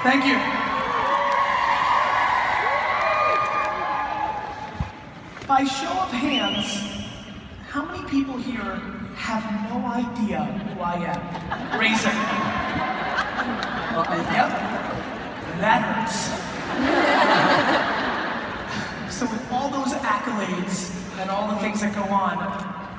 Thank you. By show of hands, how many people here have no idea who I am? Raise it. Yep, that hurts. So with all those accolades and all the things that go on,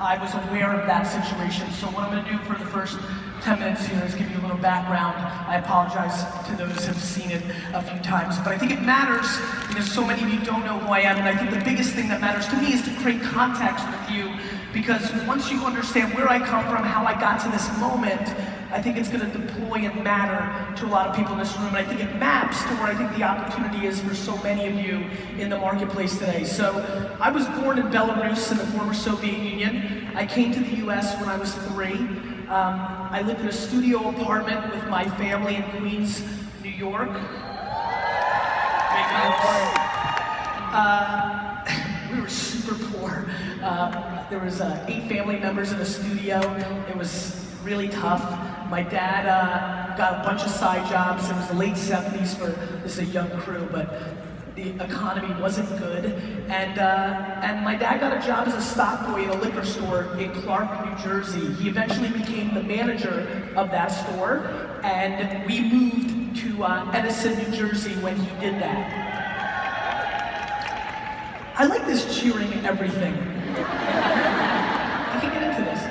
I was aware of that situation. So what I'm gonna do for the first 10 minutes here is give you a little background. I apologize to those who have seen it a few times, but I think it matters because so many of you don't know who I am, and I think the biggest thing that matters to me is to create context with you, because once you understand where I come from, how I got to this moment, I think it's gonna deploy and matter to a lot of people in this room, and I think it maps to where I think the opportunity is for so many of you in the marketplace today. So, I was born in Belarus in the former Soviet Union. I came to the US when I was 3. I lived in a studio apartment with my family in Queens, New York. We were super poor. There was 8 family members in the studio. It was really tough. My dad got a bunch of side jobs. It was the late 70s for, this is a young crew, but the economy wasn't good. And my dad got a job as a stock boy in a liquor store in Clark, New Jersey. He eventually became the manager of that store, and we moved to Edison, New Jersey when he did that. I like this cheering everything. I can get into this.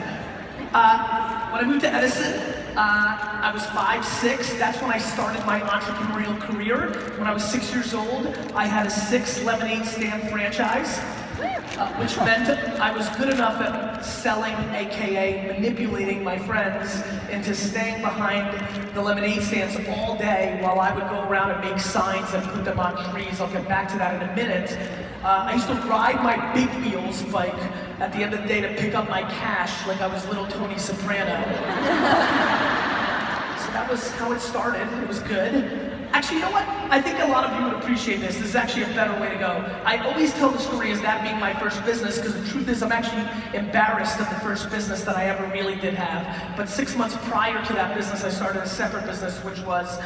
When I moved to Edison, I was 5'6". That's when I started my entrepreneurial career. When I was 6 years old, I had a 6 lemonade stand franchise, which meant I was good enough at selling, AKA manipulating my friends into staying behind the lemonade stands all day while I would go around and make signs and put them on trees. I'll get back to that in a minute. I used to ride my big wheels bike at the end of the day to pick up my cash like I was little Tony Soprano. So that was how it started. It was good. Actually, you know what? I think a lot of you would appreciate this. This is actually a better way to go. I always tell the story as that being my first business, because the truth is I'm actually embarrassed of the first business that I ever really did have. But 6 months prior to that business, I started a separate business, which was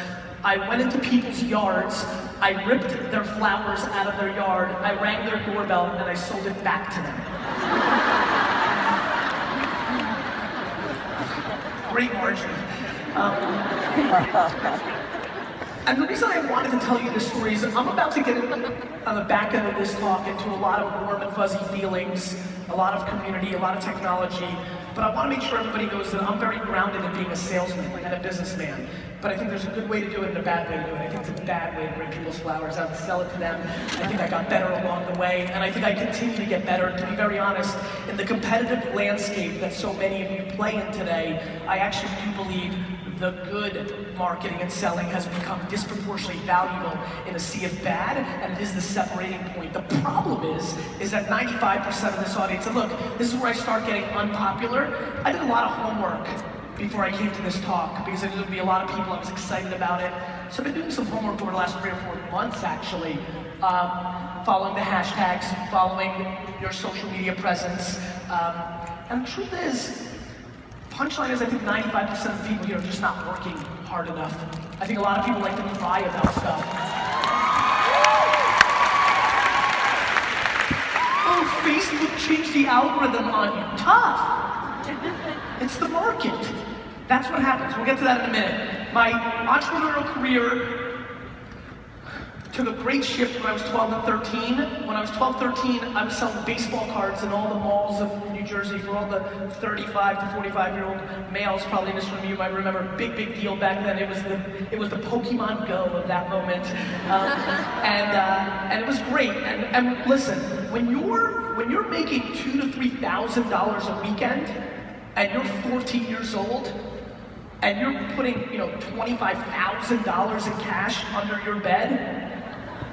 I went into people's yards, I ripped their flowers out of their yard, I rang their doorbell, and I sold it back to them. Great margin. And the reason I wanted to tell you this story is I'm about to get on the back end of this talk into a lot of warm and fuzzy feelings, a lot of community, a lot of technology, but I want to make sure everybody knows that I'm very grounded in being a salesman and a businessman. But I think there's a good way to do it and a bad way to do it. I think it's a bad way to bring people's flowers out and sell it to them. I think I got better along the way, and I think I continue to get better. To be very honest, in the competitive landscape that so many of you play in today, I actually do believe the good marketing and selling has become disproportionately valuable in a sea of bad, and it is the separating point. The problem is that 95% of this audience, and look, this is where I start getting unpopular. I did a lot of homework before I came to this talk, because I knew there'd be a lot of people, I was excited about it. So I've been doing some homework over the last 3 or 4 months, actually, following the hashtags, following your social media presence. And the truth is, punchline is I think 95% of the people here are just not working hard enough. I think a lot of people like to cry about stuff. Oh, Facebook changed the algorithm on you. Tough. It's the market. That's what happens. We'll get to that in a minute. My entrepreneurial career took a great shift when I was 12 and 13. When I was 12, 13, I was selling baseball cards in all the malls of New Jersey for all the 35 to 45-year-old males. Probably in this room, you might remember, big deal back then. It was the Pokemon Go of that moment, and it was great. And listen, when you're making $2,000 to $3,000 a weekend, and you're 14 years old, and you're putting $25,000 in cash under your bed,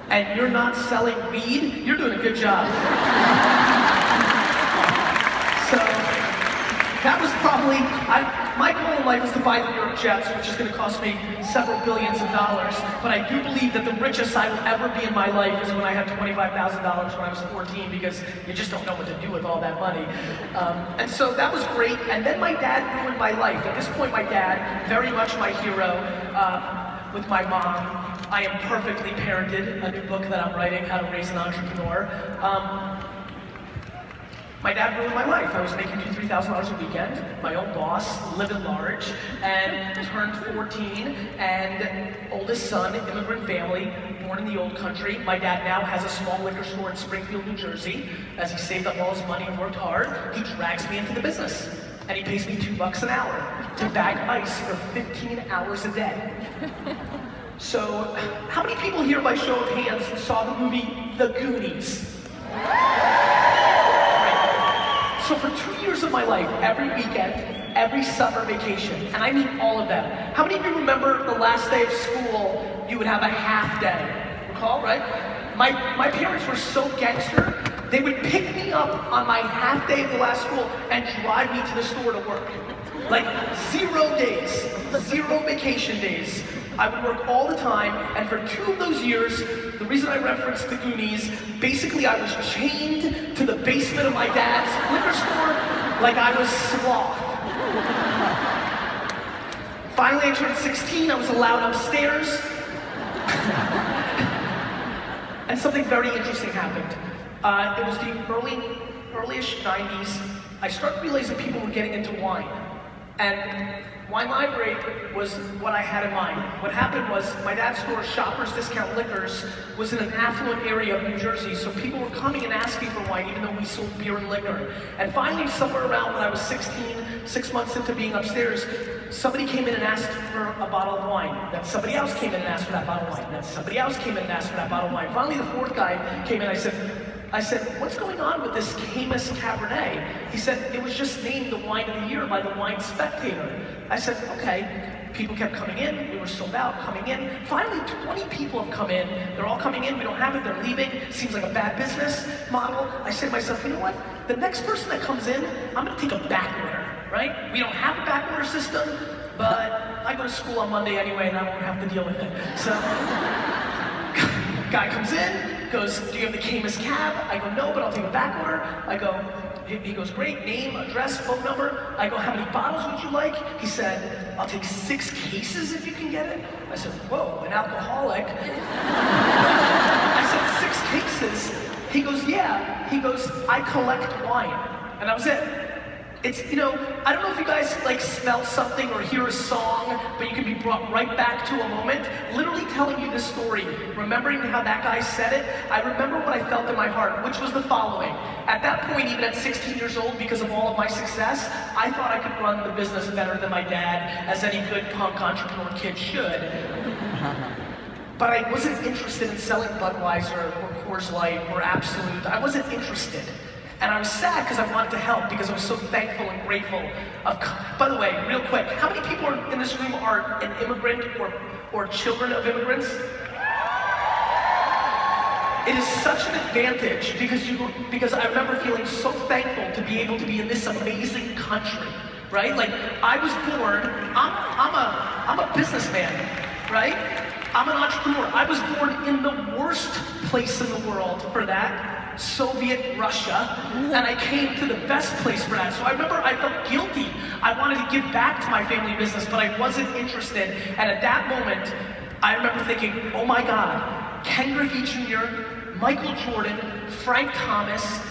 and you're not selling weed, you're doing a good job. So that was probably, my goal in life is to buy the New York Jets, which is going to cost me several billions of dollars, but I do believe that the richest I will ever be in my life is when I had $25,000 when I was 14, because you just don't know what to do with all that money. And so that was great, and then my dad ruined my life. At this point, my dad, very much my hero, with my mom. I am perfectly parented, a new book that I'm writing, How to Raise an Entrepreneur. My dad ruined my life. I was making $2,000, $3,000 a weekend, my own boss, living large, and turned 14, and oldest son, immigrant family, born in the old country. My dad now has a small liquor store in Springfield, New Jersey. As he saved up all his money and worked hard, he drags me into the business. And he pays me $2 an hour to bag ice for 15 hours a day. So, how many people here, by show of hands, saw the movie The Goonies? So for 2 years of my life, every weekend, every summer vacation, and I mean all of them. How many of you remember the last day of school, you would have a half day? Recall, right? My parents were so gangster, they would pick me up on my half day of the last school and drive me to the store to work. Like 0 days, 0 vacation days. I would work all the time, and for 2 of those years, the reason I referenced the Goonies, basically I was chained to the basement of my dad's liquor store like I was sloth. Finally, I turned 16, I was allowed upstairs, and something very interesting happened. It was the early-ish 90s. I started realizing people were getting into wine. And Wine Library was what I had in mind. What happened was my dad's store, Shoppers Discount Liquors, was in an affluent area of New Jersey, so people were coming and asking for wine even though we sold beer and liquor. And finally, somewhere around when I was 16, 6 months into being upstairs, somebody came in and asked for a bottle of wine. Then somebody else came in and asked for that bottle of wine. Then somebody else came in and asked for that bottle of wine. Finally, the 4th guy came in. I said, what's going on with this Caymus Cabernet? He said, it was just named the wine of the year by the Wine Spectator. I said, okay. People kept coming in, we were sold out, coming in. Finally, 20 people have come in. They're all coming in, we don't have it, they're leaving. Seems like a bad business model. I said to myself, you know what? The next person that comes in, I'm gonna take a back order, right? We don't have a back order system, but I go to school on Monday anyway and I won't have to deal with it. So, guy comes in, goes, do you have the Caymus Cab? I go, no, but I'll take a back order. I go, he goes, great, name, address, phone number. I go, how many bottles would you like? He said, I'll take 6 cases if you can get it. I said, whoa, an alcoholic. I said, 6 cases? He goes, yeah. He goes, I collect wine. And that was it. It's, you know, I don't know if you guys like smell something or hear a song, but you can be brought right back to a moment. Literally telling you this story, remembering how that guy said it, I remember what I felt in my heart, which was the following. At that point, even at 16 years old, because of all of my success, I thought I could run the business better than my dad, as any good punk entrepreneur kid should. But I wasn't interested in selling Budweiser or Coors Light or Absolute. I wasn't interested. And I was sad because I wanted to help, because I was so thankful and grateful. By the way, real quick, how many people in this room are an immigrant or children of immigrants? It is such an advantage because I remember feeling so thankful to be able to be in this amazing country, right? Like, I was born, I'm a businessman, right? I'm an entrepreneur. I was born in the worst place in the world for that. Soviet Russia, and I came to the best place for that. So I remember I felt guilty. I wanted to give back to my family business, but I wasn't interested. And at that moment, I remember thinking, oh my God, Ken Griffey Jr., Michael Jordan, Frank Thomas,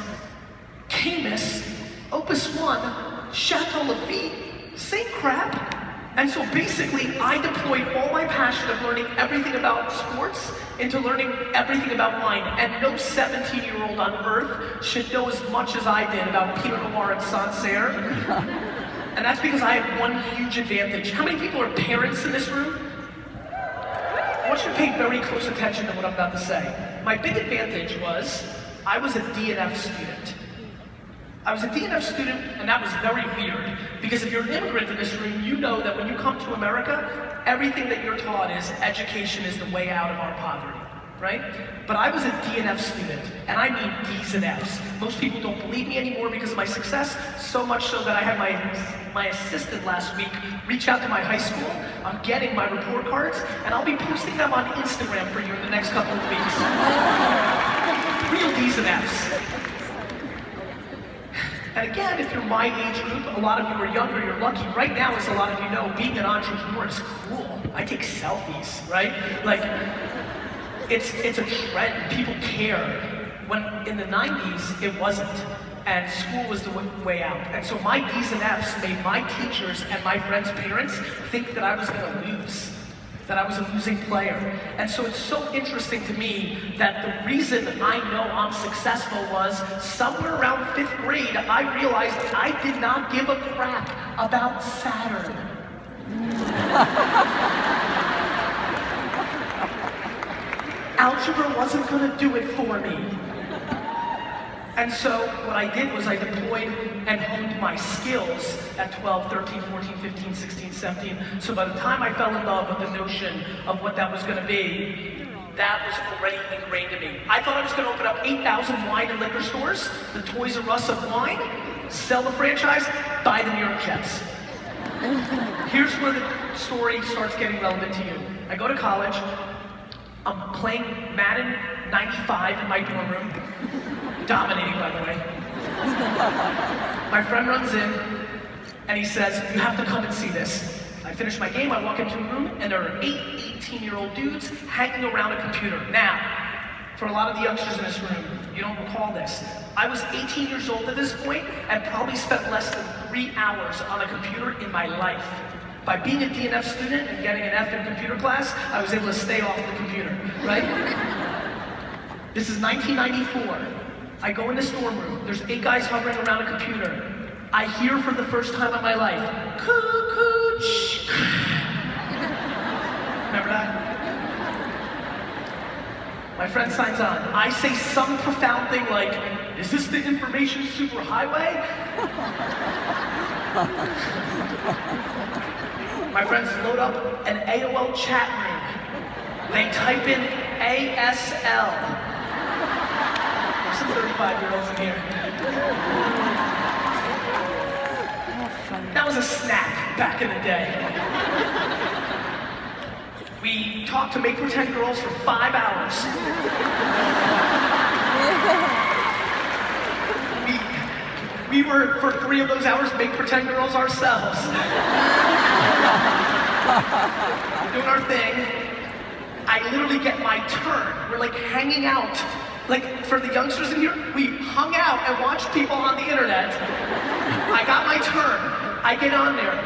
Caymus, Opus One, Chateau Lafite, same crap. And so basically, I deployed all my passion of learning everything about sports into learning everything about wine. And no 17-year-old on earth should know as much as I did about Pinot Noir and Sancerre. And that's because I had one huge advantage. How many people are parents in this room? I want you to pay very close attention to what I'm about to say. My big advantage was I was a D&F student. I was a D&F student, and that was very weird, because if you're an immigrant in this room, you know that when you come to America, everything that you're taught is education is the way out of our poverty, right? But I was a D&F student, and I mean D's and F's. Most people don't believe me anymore because of my success, so much so that I had my assistant last week reach out to my high school. I'm getting my report cards, and I'll be posting them on Instagram for you in the next couple of weeks. Real D's and F's. And again, if you're my age group, a lot of you are younger, you're lucky. Right now, as a lot of you know, being an entrepreneur is cool. I take selfies, right? Like, it's a trend, people care. When in the 90s, it wasn't. And school was the way out. And so my D's and F's made my teachers and my friends' parents think that I was gonna lose, that I was a losing player. And so it's so interesting to me that the reason I know I'm successful was somewhere around 5th grade, I realized I did not give a crap about Saturn. Algebra wasn't gonna do it for me. And so what I did was I deployed and honed my skills at 12, 13, 14, 15, 16, 17. So by the time I fell in love with the notion of what that was gonna be, that was already ingrained in me. I thought I was gonna open up 8,000 wine and liquor stores, the Toys R Us of wine, sell the franchise, buy the New York Jets. Here's where the story starts getting relevant to you. I go to college, I'm playing Madden 95 in my dorm room. Dominating, by the way. My friend runs in, and he says, you have to come and see this. I finish my game, I walk into a room, and there are 8 18-year-old dudes hanging around a computer. Now, for a lot of the youngsters in this room, you don't recall this. I was 18 years old at this point, and probably spent less than 3 hours on a computer in my life. By being a DNF student and getting an F in computer class, I was able to stay off the computer, right? This is 1994. I go in this dorm room, there's 8 guys hovering around a computer. I hear for the first time in my life, coo-coo-ch. Remember that? My friend signs on. I say some profound thing like, is this the information superhighway? My friends load up an AOL chat room. They type in ASL. 35-year-olds in here. That was a snap back in the day. We talked to make pretend girls for 5 hours. We were, for 3 of those hours, make pretend girls ourselves. Doing our thing. I literally get my turn. We're like hanging out. Like, for the youngsters in here, we hung out and watched people on the internet. I got my turn. I get on there.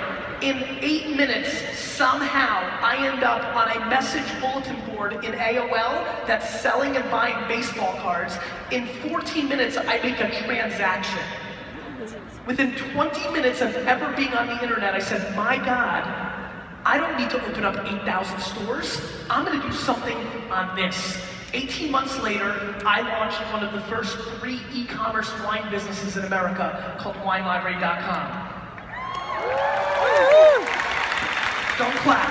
In 8 minutes, somehow, I end up on a message bulletin board in AOL that's selling and buying baseball cards. In 14 minutes, I make a transaction. Within 20 minutes of ever being on the internet, I said, my God, I don't need to open up 8,000 stores. I'm gonna do something on this. 18 months later, I launched one of the first 3 e-commerce wine businesses in America called WineLibrary.com. Don't clap.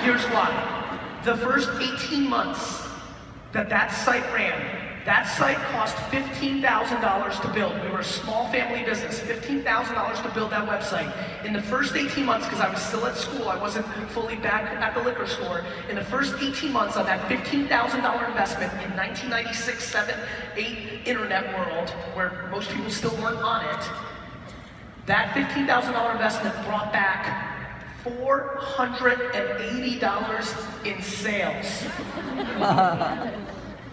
Here's why. The first 18 months that site ran, that site cost $15,000 to build. We were a small family business, $15,000 to build that website. In the first 18 months, because I was still at school, I wasn't fully back at the liquor store, in the first 18 months on that $15,000 investment in 1996, 7, 8 internet world, where most people still weren't on it, that $15,000 investment brought back $480 in sales.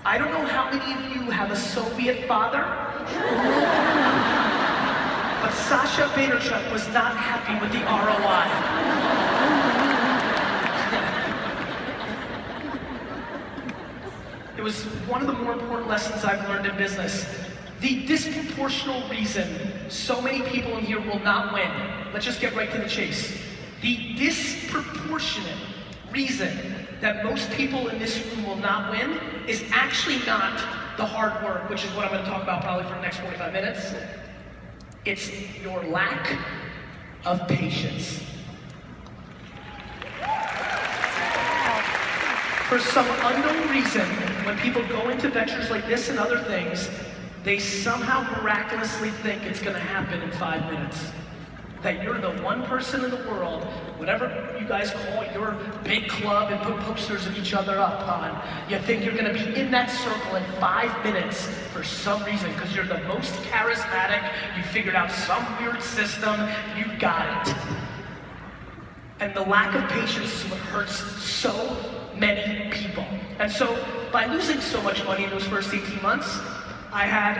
I don't know how many of you have a Soviet father, but Sasha Vaynerchuk was not happy with the ROI. It was one of the more important lessons I've learned in business. The disproportional reason so many people in here will not win, let's just get right to the chase. The disproportionate reason that most people in this room will not win is actually not the hard work, which is what I'm going to talk about probably for the next 45 minutes. It's your lack of patience. For some unknown reason, when people go into ventures like this and other things, they somehow miraculously think it's going to happen in 5 minutes. that you're the one person in the world, whatever you guys call your big club and put posters of each other up on, you think you're gonna be in that circle in 5 minutes for some reason, because you're the most charismatic, you figured out some weird system, you've got it. And the lack of patience is what hurts so many people. And so, by losing so much money in those first 18 months, I had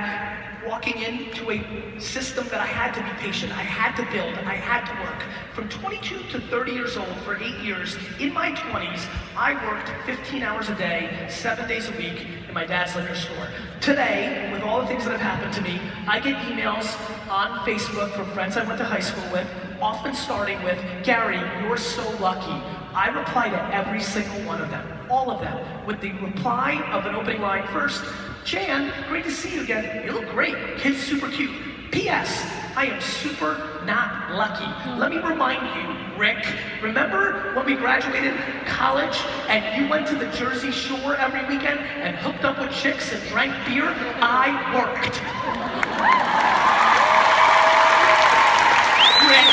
walking into a system that I had to be patient, I had to build, I had to work. From 22 to 30 years old, for 8 years, in my 20s, I worked 15 hours a day, 7 days a week in my dad's liquor store. Today, with all the things that have happened to me, I get emails on Facebook from friends I went to high school with, often starting with, "Gary, you're so lucky." I reply to every single one of them, all of them, with the reply of an opening line first. "Jan, great to see you again. You look great. Kid's super cute. P.S. I am super not lucky. Let me remind you, Rick, remember when we graduated college and you went to the Jersey Shore every weekend and hooked up with chicks and drank beer? I worked." Rick.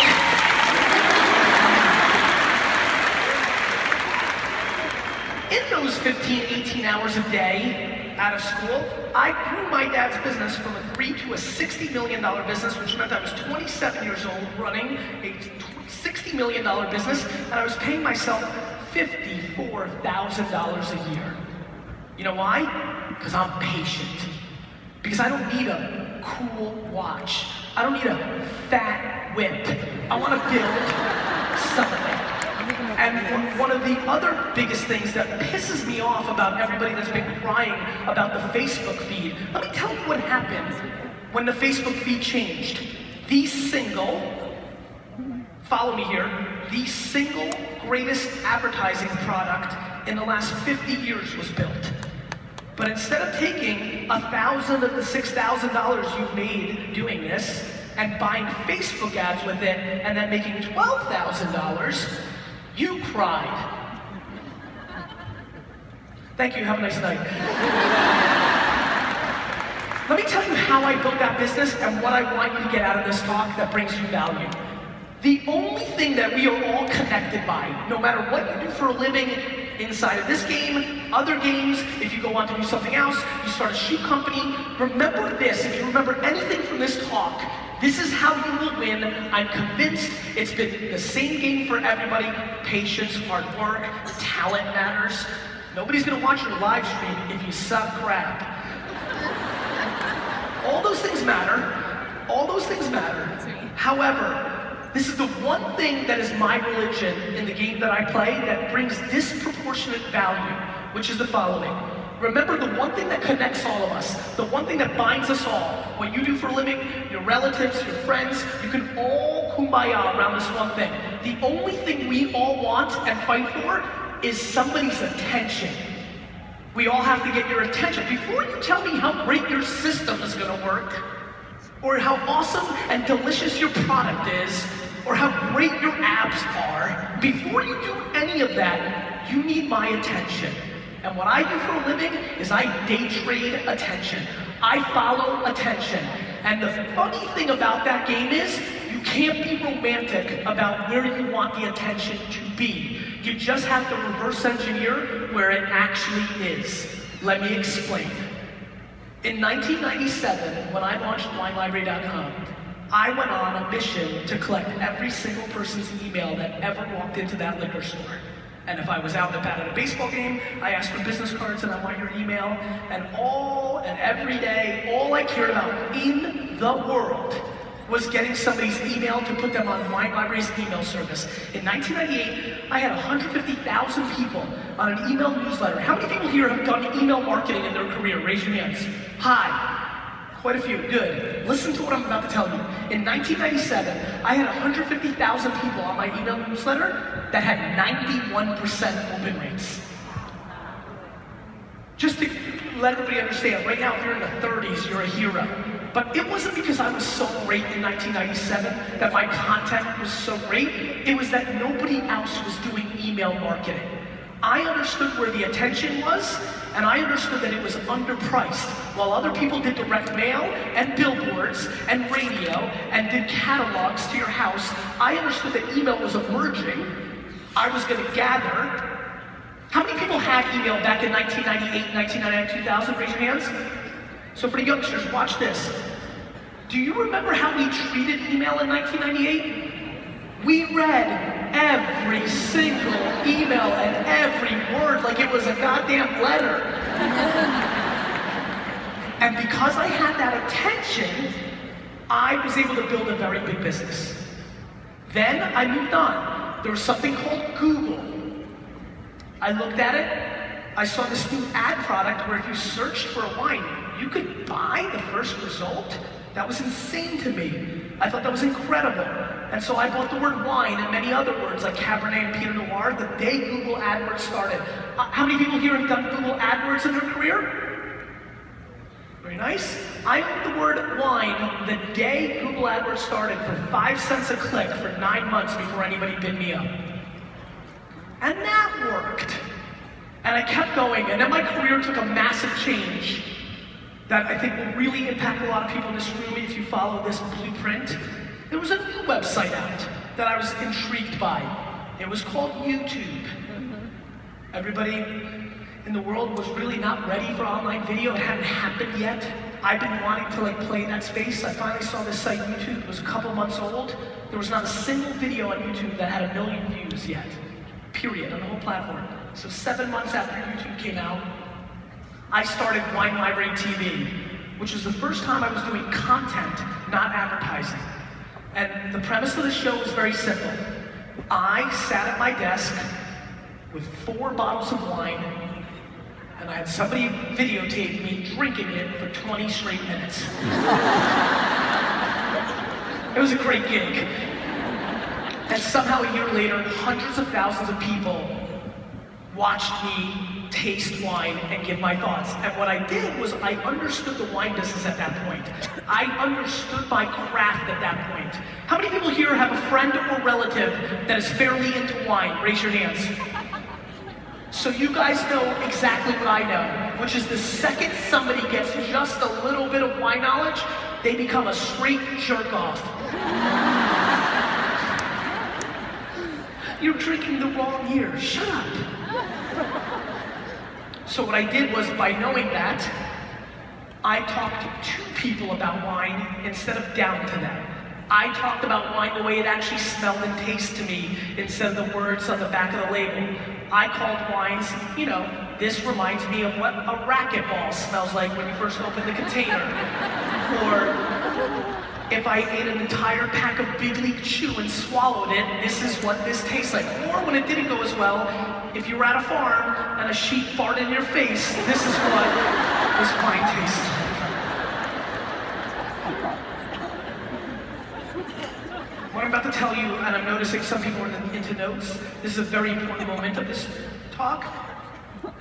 In those 15, 18 hours a day out of school, I grew my dad's business from a $3 to a $60 million business, which meant I was 27 years old running a $60 million business, and I was paying myself $54,000 a year. You know why? Because I'm patient. Because I don't need a cool watch. I don't need a fat whip. I want to build something. And one of the other biggest things that pisses me off about everybody that's been crying about the Facebook feed, let me tell you what happened when the Facebook feed changed. The single, follow me here, the single greatest advertising product in the last 50 years was built. But instead of taking $1,000 of the $6,000 you've made doing this and buying Facebook ads with it and then making $12,000, you cried. Thank you, have a nice night. Let me tell you how I built that business and what I want you to get out of this talk that brings you value. The only thing that we are all connected by, no matter what you do for a living inside of this game, other games, if you go on to do something else, you start a shoe company, remember this, if you remember anything from this talk, this is how you will win. I'm convinced it's been the same game for everybody. Patience, hard work, talent matters. Nobody's gonna watch your live stream if you suck crap. All those things matter. All those things matter. However, this is the one thing that is my religion in the game that I play that brings disproportionate value, which is the following. Remember the one thing that connects all of us, the one thing that binds us all, what you do for a living, your relatives, your friends, you can all kumbaya around this one thing. The only thing we all want and fight for is somebody's attention. We all have to get your attention. Before you tell me how great your system is gonna work, or how awesome and delicious your product is, or how great your abs are, before you do any of that, you need my attention. And what I do for a living is I day trade attention. I follow attention. And the funny thing about that game is you can't be romantic about where you want the attention to be. You just have to reverse engineer where it actually is. Let me explain. In 1997, when I launched WineLibrary.com, I went on a mission to collect every single person's email that ever walked into that liquor store. And if I was out and about at a baseball game, I asked for business cards and I want your email. And every day, all I cared about in the world was getting somebody's email to put them on Wine Library's email service. In 1998, I had 150,000 people on an email newsletter. How many people here have done email marketing in their career? Raise your hands. Hi. Quite a few, good. Listen to what I'm about to tell you. In 1997, I had 150,000 people on my email newsletter that had 91% open rates. Just to let everybody understand, right now if you're in the 30s, you're a hero. But it wasn't because I was so great in 1997 that my content was so great. It was that nobody else was doing email marketing. I understood where the attention was, and I understood that it was underpriced. While other people did direct mail and billboards and radio and did catalogs to your house, I understood that email was emerging. I was gonna gather. How many people had email back in 1998, 1999, 2000? Raise your hands. So for the youngsters, watch this. Do you remember how we treated email in 1998? We read every single email and every word like it was a goddamn letter. And because I had that attention, I was able to build a very big business. Then I moved on. There was something called Google. I looked at it, I saw this new ad product where if you searched for a wine, you could buy the first result. That was insane to me. I thought that was incredible. And so I bought the word wine and many other words like Cabernet and Pinot Noir the day Google AdWords started. How many people here have done Google AdWords in their career? Very nice. I owned the word wine the day Google AdWords started for 5 cents a click for 9 months before anybody bid me up. And that worked. And I kept going, and then my career took a massive change that I think will really impact a lot of people in this room if you follow this blueprint. There was a new website out that I was intrigued by. It was called YouTube. Everybody in the world was really not ready for online video. It hadn't happened yet. I've been wanting to play in that space. I finally saw this site, YouTube. It was a couple months old. There was not a single video on YouTube that had 1 million views yet. Period, on the whole platform. So 7 months after YouTube came out, I started Wine Library TV, which was the first time I was doing content, not advertising. And the premise of the show was very simple. I sat at my desk with 4 bottles of wine, and I had somebody videotape me drinking it for 20 straight minutes. It was a great gig. And somehow a year later, hundreds of thousands of people watched me taste wine and give my thoughts. And what I did was I understood the wine business at that point. I understood my craft at that point. How many people here have a friend or relative that is fairly into wine? Raise your hands. So you guys know exactly what I know, which is the second somebody gets just a little bit of wine knowledge, they become a straight jerk off. You're drinking the wrong year, shut up. So what I did was, by knowing that, I talked to people about wine instead of down to them. I talked about wine the way it actually smelled and tasted to me instead of the words on the back of the label. I called wines, this reminds me of what a racquetball smells like when you first open the container. Or if I ate an entire pack of Big League Chew and swallowed it, this is what this tastes like. Or when it didn't go as well, if you were at a farm and a sheep farted in your face, this is what this wine tastes like. What I'm about to tell you, and I'm noticing some people are into notes, this is a very important moment of this talk.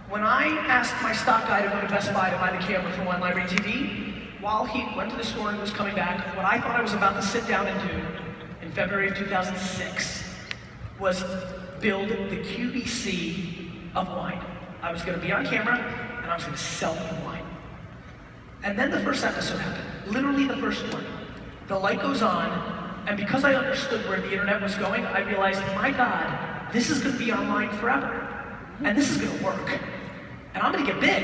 When I asked my stock guy to go to Best Buy to buy the camera for Wine Library TV, while he went to the store and was coming back, what I thought I was about to sit down and do in February of 2006 was build the QVC of wine. I was going to be on camera and I was going to sell them wine. And then the first episode happened, literally the first one. The light goes on, and because I understood where the internet was going, I realized, my God, this is going to be online forever. And this is going to work. And I'm going to get big.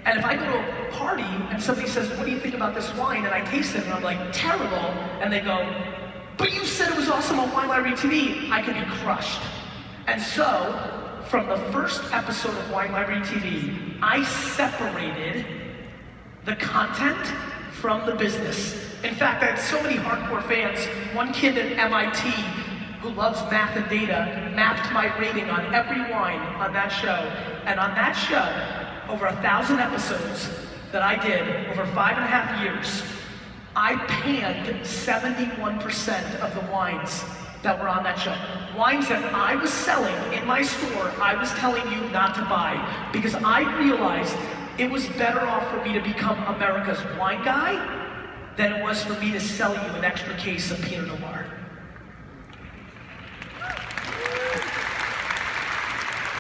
And if I go to a party and somebody says, what do you think about this wine? And I taste it and I'm like, terrible. And they go, but you said it was awesome on Wine Library TV. I could be crushed. And so, from the first episode of Wine Library TV, I separated the content from the business. In fact, I had so many hardcore fans. One kid at MIT who loves math and data mapped my rating on every wine on that show. And on that show, over 1,000 episodes that I did over 5.5 years, I panned 71% of the wines that were on that show. Wines that I was selling in my store, I was telling you not to buy because I realized it was better off for me to become America's wine guy than it was for me to sell you an extra case of Pinot Noir.